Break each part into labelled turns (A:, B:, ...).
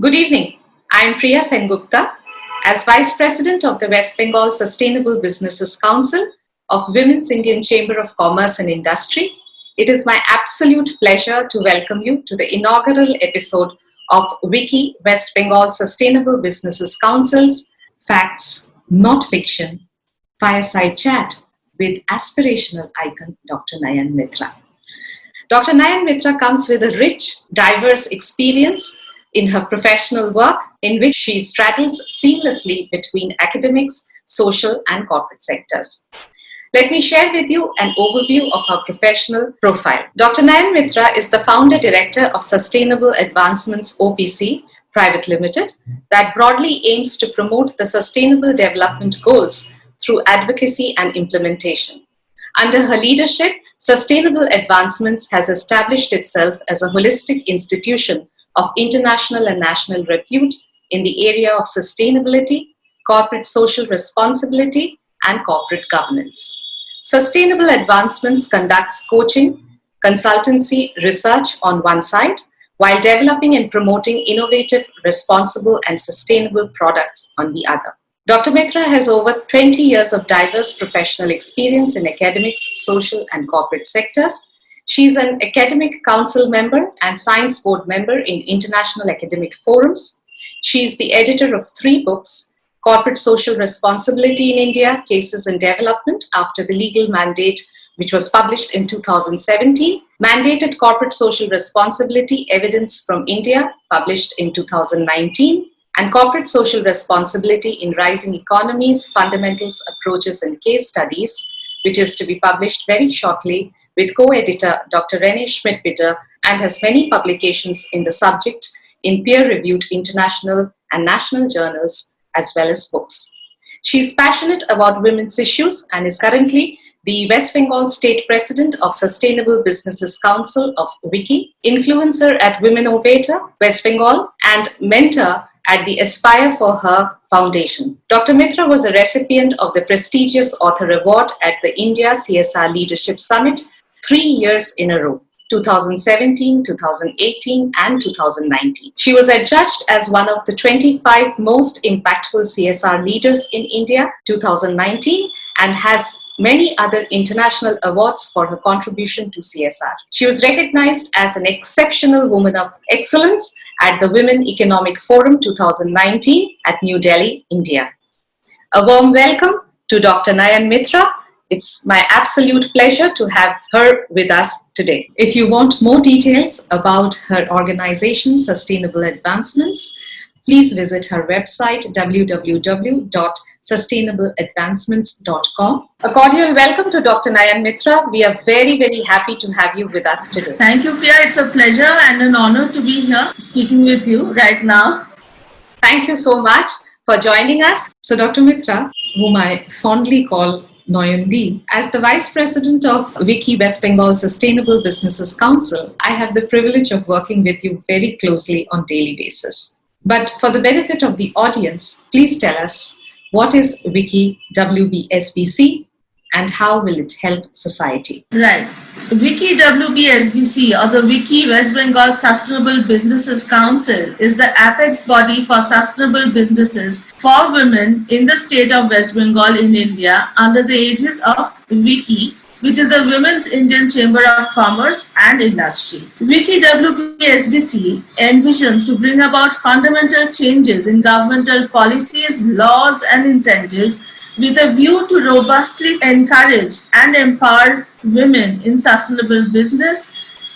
A: Good evening. I am Priya.sengupta. As Vice President of the West Bengal Sustainable Businesses Council of Women's Indian Chamber of Commerce and Industry, it is my absolute pleasure to welcome you to the inaugural episode of WICCI West Bengal Sustainable Businesses Council's Facts, Not Fiction, Fireside Chat with aspirational icon Dr. Nayan Mitra. Dr. Nayan Mitra comes with a rich, diverse experience in her professional work, in which she straddles seamlessly between academics, social, and corporate sectors. Let me share with you an overview of her professional profile. Dr. Nayan Mitra is the founder director of Sustainable Advancements OPC Private Limited, that broadly aims to promote the sustainable development goals through advocacy and implementation. Under her leadership, Sustainable Advancements has established itself as a holistic institution of international and national repute in the area of sustainability, corporate social responsibility, and corporate governance. Sustainable Advancements conducts coaching, consultancy, research on one side, while developing and promoting innovative, responsible, and sustainable products on the other. Dr. Mitra has over 20 years of diverse professional experience in academics, social, and corporate sectors. She is an academic council member and science board member in international academic forums. She is the editor of 3 books: Corporate Social Responsibility in India, Cases in Development after the Legal Mandate, which was published in 2017, Mandated Corporate Social Responsibility, Evidence from India, published in 2019, and Corporate Social Responsibility in Rising Economies, Fundamentals, Approaches, and Case Studies, which is to be published very shortly, with co-editor Dr. Rene Schmidt-Bitter, and has many publications in the subject in peer-reviewed international and national journals, as well as books. She is passionate about women's issues and is currently the West Bengal State President of Sustainable Businesses Council of WICCI, influencer at Women Innovator West Bengal, and mentor at the Aspire for Her Foundation. Dr. Mitra was a recipient of the prestigious Author Award at the India CSR Leadership Summit 3 years in a row: 2017, 2018, and 2019. She was adjudged as one of the 25 most impactful CSR leaders in India 2019 and has many other international awards for her contribution to CSR. She was recognized as an exceptional woman of excellence at the Women Economic Forum 2019 at New Delhi, India. A warm welcome to Dr. Nayan Mitra. It's my absolute pleasure to have her with us today. If you want more details about her organization, Sustainable Advancements, please visit her website, www.sustainableadvancements.com. A cordial welcome to Dr. Nayan Mitra. We are very, very happy to have you with us today.
B: Thank you, Priya. It's a pleasure and an honor to be here speaking with you right now.
A: Thank you so much for joining us. So Dr. Mitra, whom I fondly call Nayan, as the Vice President of WICCI West Bengal Sustainable Businesses Council, I have the privilege of working with you very closely on a daily basis. But for the benefit of the audience, please tell us, what is WICCI WBSBC and how will it help society?
B: Right. WICCI WBSBC, or the WICCI West Bengal Sustainable Businesses Council, is the apex body for sustainable businesses for women in the state of West Bengal in India under the aegis of WICCI, which is the Women's Indian Chamber of Commerce and Industry. WICCI WBSBC envisions to bring about fundamental changes in governmental policies, laws, and incentives with a view to robustly encourage and empower women in sustainable business,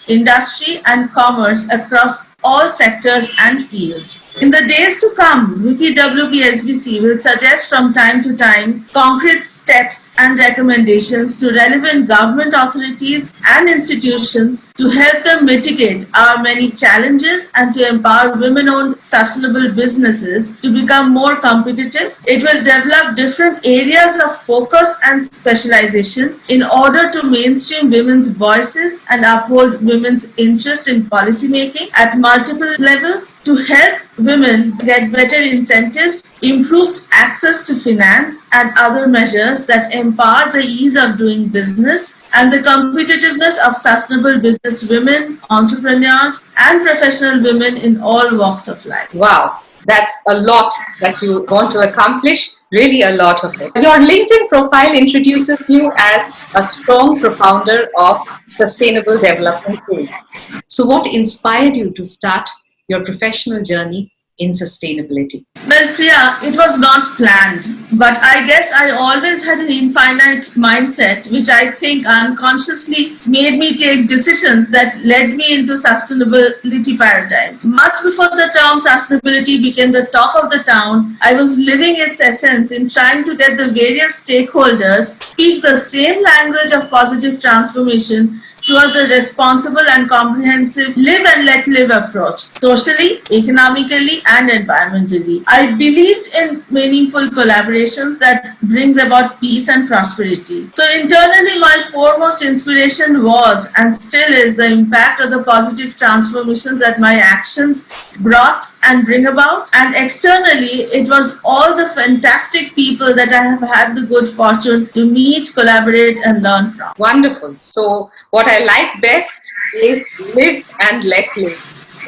B: industry, and commerce across all sectors and fields. In the days to come, WICCI WBSBC will suggest from time to time concrete steps and recommendations to relevant government authorities and institutions to help them mitigate our many challenges and to empower women-owned sustainable businesses to become more competitive. It will develop different areas of focus and specialization in order to mainstream women's voices and uphold women's interest in policy making at multiple levels to help women get better incentives, improved access to finance, and other measures that empower the ease of doing business and the competitiveness of sustainable business women, entrepreneurs, and professional women in all walks of life.
A: Wow, that's a lot that you want to accomplish. Really a lot of it. Your LinkedIn profile introduces you as a strong propounder of sustainable development goals. So what inspired you to start your professional journey in sustainability?
B: Well, Priya, it was not planned, but I guess I always had an infinite mindset, which I think unconsciously made me take decisions that led me into sustainability paradigm. Much before the term sustainability became the talk of the town, I was living its essence in trying to get the various stakeholders speak the same language of positive transformation towards a responsible and comprehensive live and let live approach, socially, economically, and environmentally. I believed in meaningful collaborations that brings about peace and prosperity. So internally, my foremost inspiration was and still is the impact of the positive transformations that my actions brought and bring about, and externally it was all the fantastic people that I have had the good fortune to meet, collaborate, and learn from.
A: Wonderful. So what I like best is live and let live.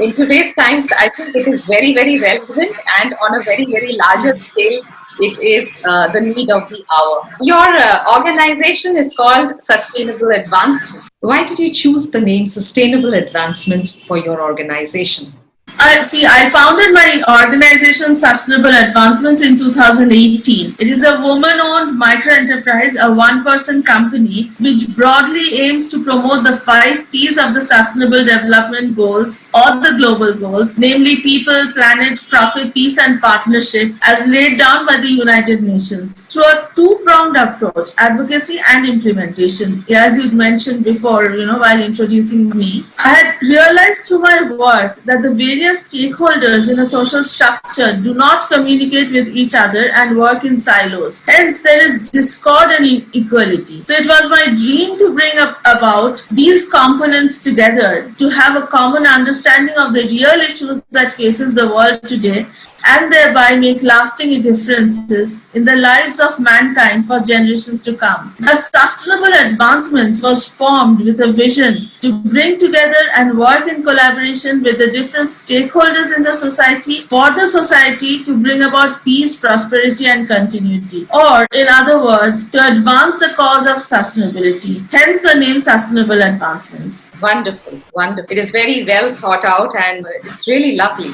A: In today's times, I think it is very, very relevant, and on a very, very larger scale, it is the need of the hour. Your organization is called Sustainable Advancement. Why did you choose the name Sustainable Advancements for your organization?
B: I founded my organization Sustainable Advancements in 2018. It is a woman-owned micro-enterprise, a one-person company, which broadly aims to promote the 5 P's of the Sustainable Development Goals or the Global Goals, namely people, planet, profit, peace, and partnership, as laid down by the United Nations, through a two-pronged approach, advocacy and implementation. As you mentioned before, while introducing me, I had realized through my work that the various stakeholders in a social structure do not communicate with each other and work in silos. Hence, there is discord and inequality. So it was my dream to bring about these components together to have a common understanding of the real issues that faces the world today, and thereby make lasting differences in the lives of mankind for generations to come. The Sustainable Advancements was formed with a vision to bring together and work in collaboration with the different stakeholders in the society for the society to bring about peace, prosperity, and continuity. Or, in other words, to advance the cause of sustainability. Hence the name Sustainable Advancements.
A: Wonderful, wonderful. It is very well thought out and it's really lovely.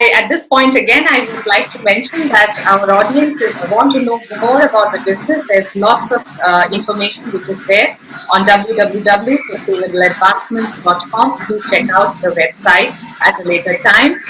A: At this point, again, I would like to mention that our audience, if they want to know more about the business, there's lots of information which is there on www.sustainableadvancements.com. Do check out the website at a later time.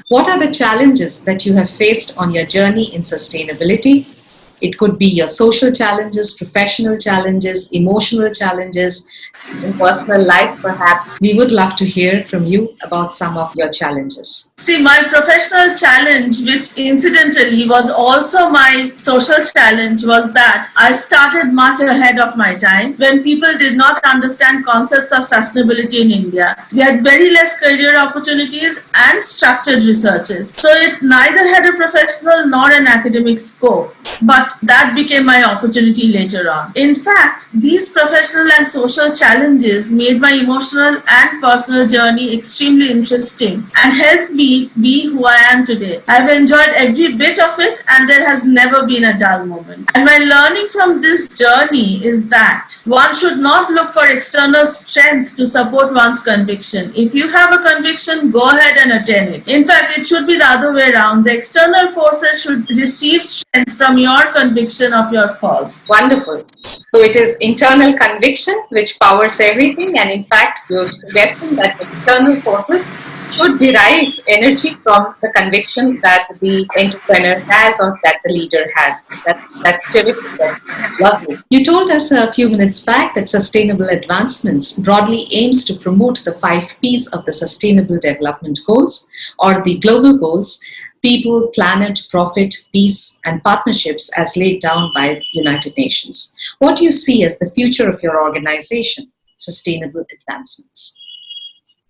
A: What are the challenges that you have faced on your journey in sustainability? It could be your social challenges, professional challenges, emotional challenges, in personal life perhaps. We would love to hear from you about some of your challenges.
B: See, my professional challenge, which incidentally was also my social challenge, was that I started much ahead of my time when people did not understand concepts of sustainability in India. We had very less career opportunities and structured researches. So it neither had a professional nor an academic scope. But that became my opportunity later on. In fact, these professional and social challenges made my emotional and personal journey extremely interesting and helped me be who I am today. I've enjoyed every bit of it and there has never been a dull moment. And my learning from this journey is that one should not look for external strength to support one's conviction. If you have a conviction, go ahead and attain it. In fact, it should be the other way around. The external forces should receive strength from your conviction of your cause.
A: Wonderful. So it is internal conviction which powers everything, and in fact you're suggesting that external forces should derive energy from the conviction that the entrepreneur has or that the leader has. That's terrific. That's lovely. You told us a few minutes back that Sustainable Advancements broadly aims to promote the 5 P's of the Sustainable Development Goals or the Global Goals: people, planet, profit, peace, and partnerships as laid down by the United Nations. What do you see as the future of your organization, Sustainable Advancements?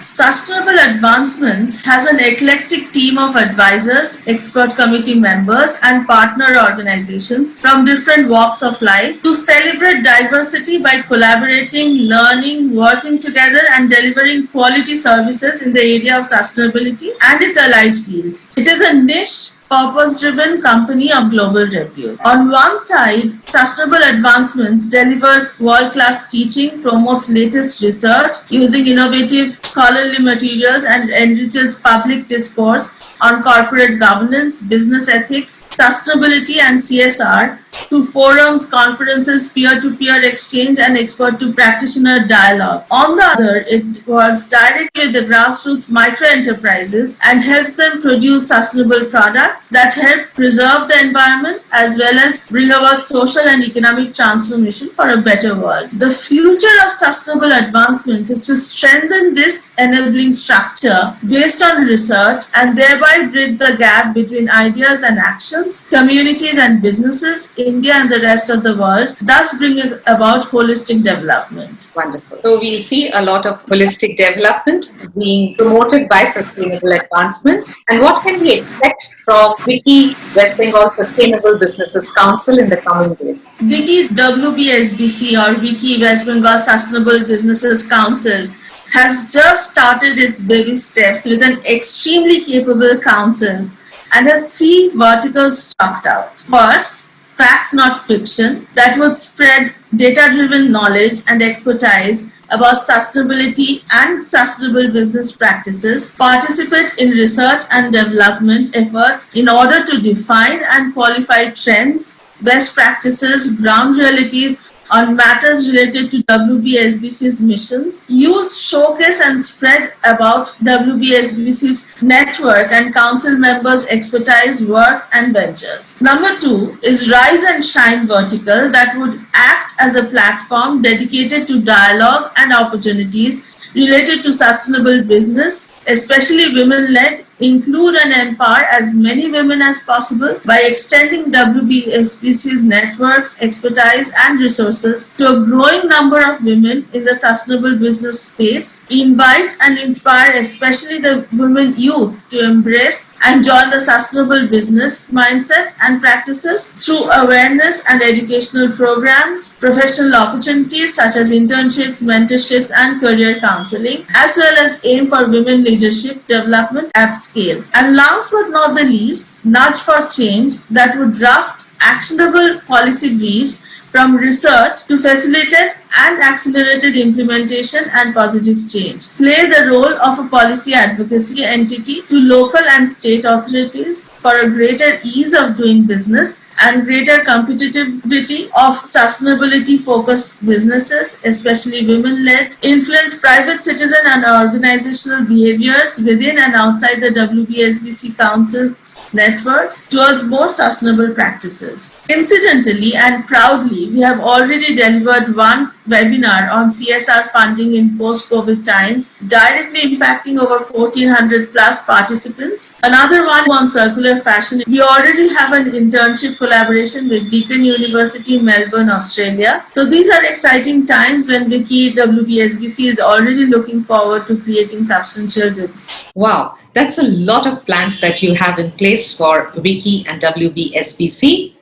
B: Sustainable Advancements has an eclectic team of advisors, expert committee members, and partner organizations from different walks of life to celebrate diversity by collaborating, learning, working together, and delivering quality services in the area of sustainability and its allied fields. It is a niche, purpose-driven company of global repute. On one side, Sustainable Advancements delivers world-class teaching, promotes latest research using innovative scholarly materials, and enriches public discourse on corporate governance, business ethics, sustainability, and CSR through forums, conferences, peer-to-peer exchange, and expert-to-practitioner dialogue. On the other, it works directly with the grassroots micro-enterprises and helps them produce sustainable products that help preserve the environment as well as bring about social and economic transformation for a better world. The future of sustainable advancements is to strengthen this enabling structure based on research and thereby bridge the gap between ideas and actions, communities and businesses, India and the rest of the world, thus bringing about holistic development.
A: Wonderful. So we'll see a lot of holistic development being promoted by Sustainable Advancements. And what can we expect from WICCI West Bengal Sustainable Businesses Council in the coming days?
B: WICCI WBSBC or WICCI West Bengal Sustainable Businesses Council has just started its baby steps with an extremely capable council and has three verticals chalked out. First, facts not fiction that would spread data-driven knowledge and expertise about sustainability and sustainable business practices, participate in research and development efforts in order to define and qualify trends, best practices, ground realities on matters related to WBSBC's missions, use, showcase and spread about WBSBC's network and council members' expertise, work and ventures. Number two is Rise and Shine vertical that would act as a platform dedicated to dialogue and opportunities related to sustainable business, especially women-led, include and empower as many women as possible by extending WBSBC's networks, expertise and resources to a growing number of women in the sustainable business space, invite and inspire especially the women youth to embrace and join the sustainable business mindset and practices through awareness and educational programs, professional opportunities such as internships, mentorships and career counseling, as well as aim for women leadership development at scale. And last but not the least, Nudge for Change that would draft actionable policy briefs from research to facilitate and accelerated implementation and positive change. Play the role of a policy advocacy entity to local and state authorities for a greater ease of doing business and greater competitivity of sustainability-focused businesses, especially women-led, influence private citizen and organizational behaviors within and outside the WBSBC Council's networks towards more sustainable practices. Incidentally and proudly, we have already delivered one webinar on CSR funding in post-COVID times, directly impacting over 1,400 plus participants. Another one on circular fashion. We already have an internship collaboration with Deakin University, Melbourne, Australia. So these are exciting times when WICCI WBSBC is already looking forward to creating substantial deals.
A: Wow, that's a lot of plans that you have in place for WICCI and WBSBC.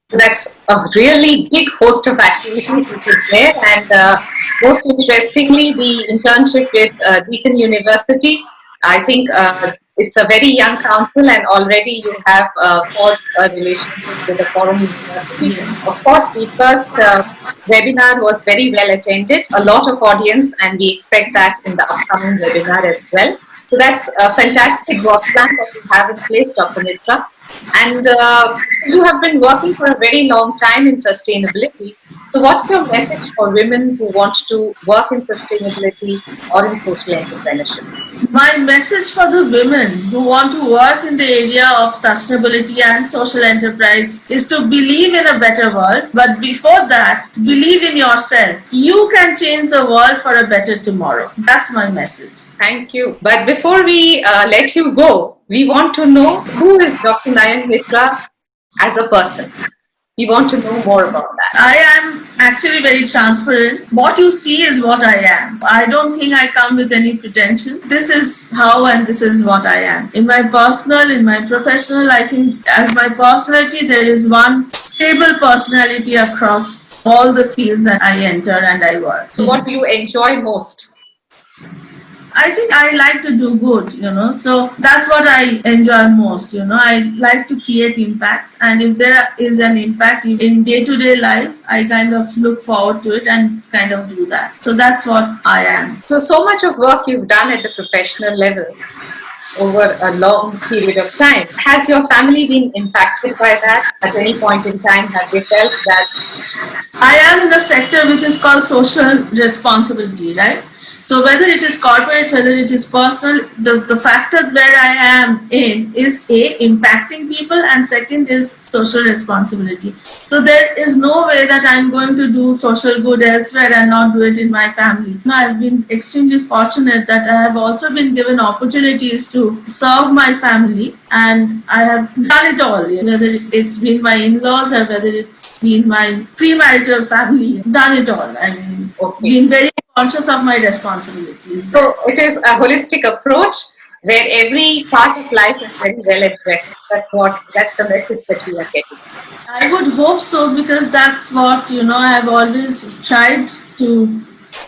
A: That's a really big host of activities which is there, and most interestingly, the internship with Deakin University. I think it's a very young council, and already you have forged a relationship with the foreign university. Yes. Of course, the first webinar was very well attended, a lot of audience, and we expect that in the upcoming webinar as well. So that's a fantastic work plan that you have in place, Dr. Mitra. And so you have been working for a very long time in sustainability. So what's your message for women who want to work in sustainability or in social entrepreneurship?
B: My message for the women who want to work in the area of sustainability and social enterprise is to believe in a better world. But before that, believe in yourself. You can change the world for a better tomorrow. That's my message.
A: Thank you. But before we let you go, we want to know who is Dr. Nayan Mitra as a person. We want to know more about that.
B: I am actually very transparent. What you see is what I am. I don't think I come with any pretension. This is how and this is what I am. In my personal, in my professional, I think as my personality, there is one stable personality across all the fields that I enter and I work.
A: So what do you enjoy most?
B: I think I like to do good, so that's what I enjoy most, I like to create impacts, and if there is an impact in day-to-day life, I kind of look forward to it and kind of do that. So that's what I am.
A: So much of work you've done at the professional level over a long period of time. Has your family been impacted by that? At any point in time, have they felt that?
B: I am in a sector which is called social responsibility, right? So whether it is corporate, whether it is personal, the factor where I am in is impacting people, and second is social responsibility. So there is no way that I'm going to do social good elsewhere and not do it in my family. I've been extremely fortunate that I have also been given opportunities to serve my family, and I have done it all, whether it's been my in-laws or whether it's been my premarital family, done it all. I've been very conscious of my responsibilities.
A: So it is a holistic approach where every part of life is very well addressed. That's the message that we are getting.
B: I would hope so, because that's what, I have always tried to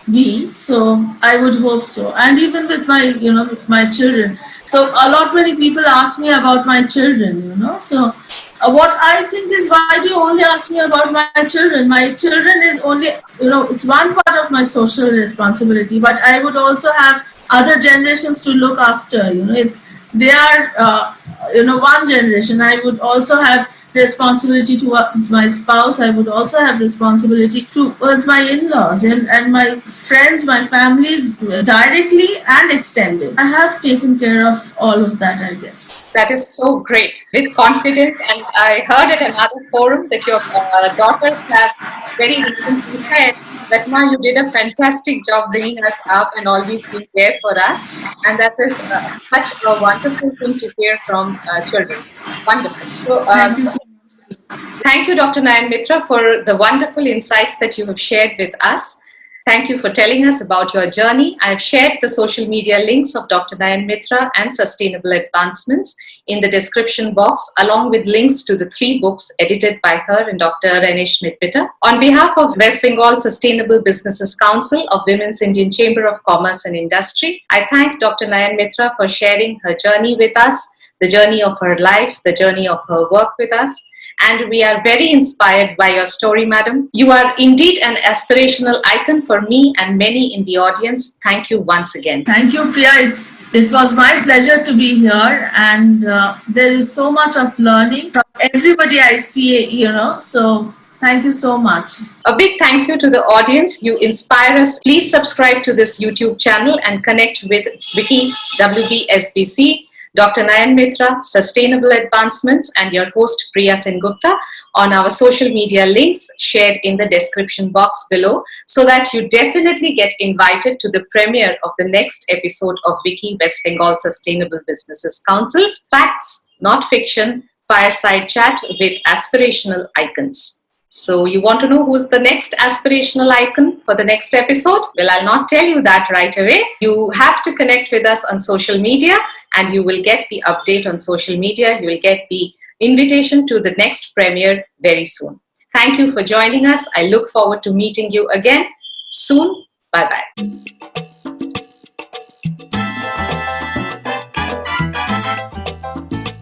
B: be. So I would hope so. And even with my, with my children. So many people ask me about my children, So what I think is, why do you only ask me about my children? My children is only, it's one part of my social responsibility, but I would also have other generations to look after, they are, one generation. I would also have responsibility towards my spouse. I would also have responsibility towards my in-laws and my friends, my families, directly and extended. I have taken care of all of that, I guess.
A: That is so great. With confidence, and I heard at another forum that your daughters have very recently said that, Ma, you did a fantastic job bringing us up and always being there for us. And that is such a wonderful thing to hear from children. Wonderful. So,
B: thank you so much.
A: Thank you, Dr. Nayan Mitra, for the wonderful insights that you have shared with us. Thank you for telling us about your journey. I have shared the social media links of Dr. Nayan Mitra and Sustainable Advancements in the description box, along with links to the 3 books edited by her and Dr. Nayan Mitra. On behalf of West Bengal Sustainable Businesses Council of Women's Indian Chamber of Commerce and Industry, I thank Dr. Nayan Mitra for sharing her journey with us, the journey of her life, the journey of her work with us. And we are very inspired by your story, madam. You are indeed an aspirational icon for me and many in the audience. Thank you once again.
B: Thank you, Priya. It was my pleasure to be here, and there is so much of learning from everybody I see, so thank you so much.
A: A big thank you to the audience. You inspire us. Please subscribe to this YouTube channel and connect with WICCI WBSBC, Dr. Nayan Mitra, Sustainable Advancements, and your host Priya Sengupta on our social media links shared in the description box below, so that you definitely get invited to the premiere of the next episode of WICCI West Bengal Sustainable Businesses Council's Facts, Not Fiction, Fireside Chat with Aspirational Icons. So you want to know who's the next aspirational icon for the next episode? Well, I'll not tell you that right away. You have to connect with us on social media, and you will get the update on social media. You will get the invitation to the next premiere very soon. Thank you for joining us. I look forward to meeting you again soon. Bye-bye.